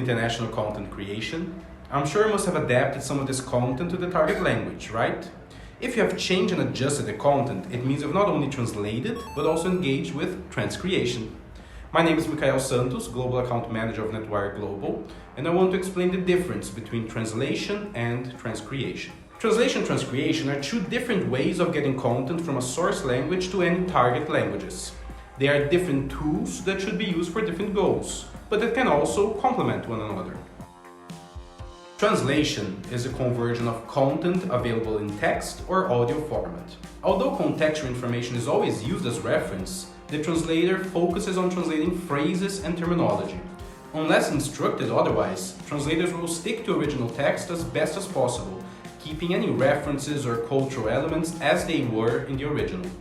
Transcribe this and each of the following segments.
international content creation? I'm sure you must have adapted some of this content to the target language, right? If you have changed and adjusted the content, it means you've not only translated, but also engaged with transcreation. My name is Michael Santos, Global Account Manager of Netwire Global, and I want to explain the difference between translation and transcreation. Translation and transcreation are two different ways of getting content from a source language to any target languages. They are different tools that should be used for different goals, but that can also complement one another. Translation is a conversion of content available in text or audio format. Although contextual information is always used as reference, the translator focuses on translating phrases and terminology. Unless instructed otherwise, translators will stick to original text as best as possible, keeping any references or cultural elements as they were in the original.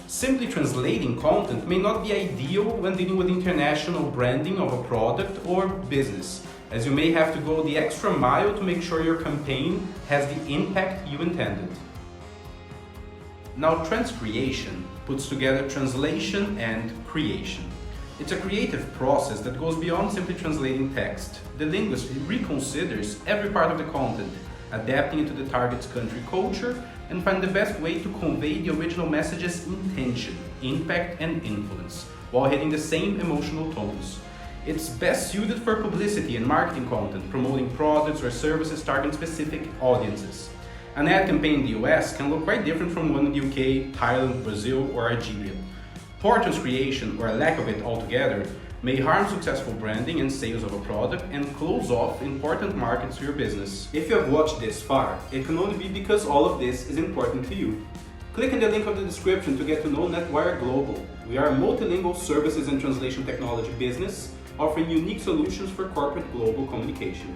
Simply translating content may not be ideal when dealing with international branding of a product or business, as you may have to go the extra mile to make sure your campaign has the impact you intended. Now, transcreation puts together translation and creation. It's a creative process that goes beyond simply translating text. The linguist reconsiders every part of the content, adapting it to the target's country culture, and find the best way to convey the original message's intention, impact, and influence, while hitting the same emotional tones. It's best suited for publicity and marketing content, promoting products or services targeting specific audiences. An ad campaign in the US can look quite different from one in the UK, Thailand, Brazil, or Algeria. Poor transcreation, or a lack of it altogether, may harm successful branding and sales of a product and close off important markets to your business. If you have watched this far, it can only be because all of this is important to you. Click in the link of the description to get to know Netwire Global. We are a multilingual services and translation technology business offering unique solutions for corporate global communication.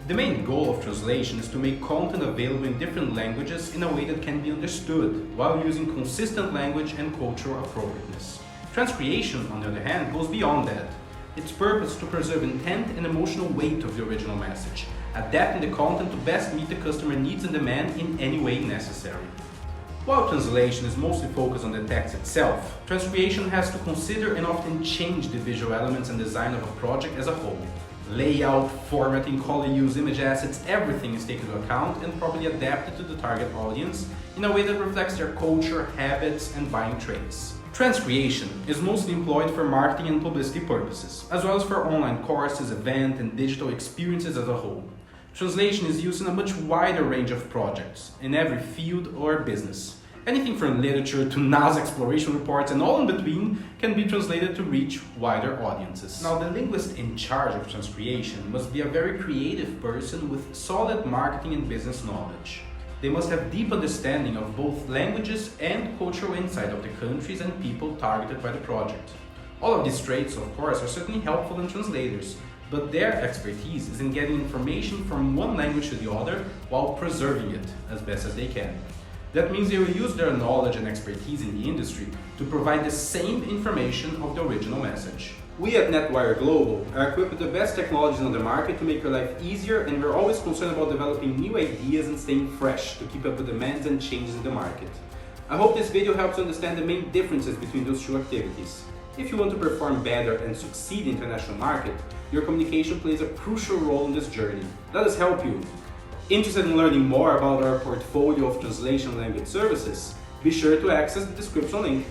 The main goal of translation is to make content available in different languages in a way that can be understood while using consistent language and cultural appropriateness. Transcreation, on the other hand, goes beyond that. Its purpose is to preserve intent and emotional weight of the original message, adapting the content to best meet the customer needs and demand in any way necessary. While translation is mostly focused on the text itself, transcreation has to consider and often change the visual elements and design of a project as a whole. Layout, formatting, color use, image assets, everything is taken into account and properly adapted to the target audience in a way that reflects their culture, habits, and buying traits. Transcreation is mostly employed for marketing and publicity purposes, as well as for online courses, event, and digital experiences as a whole. Translation is used in a much wider range of projects, in every field or business. Anything from literature to NASA exploration reports and all in between can be translated to reach wider audiences. Now, the linguist in charge of transcreation must be a very creative person with solid marketing and business knowledge. They must have deep understanding of both languages and cultural insight of the countries and people targeted by the project. All of these traits, of course, are certainly helpful in translators, but their expertise is in getting information from one language to the other while preserving it as best as they can. That means they will use their knowledge and expertise in the industry to provide the same information of the original message. We at Netwire Global are equipped with the best technologies on the market to make your life easier, and we're always concerned about developing new ideas and staying fresh to keep up with demands and changes in the market. I hope this video helps you understand the main differences between those two activities. If you want to perform better and succeed in the international market, your communication plays a crucial role in this journey. Let us help you. Interested in learning more about our portfolio of translation language services? Be sure to access the description link.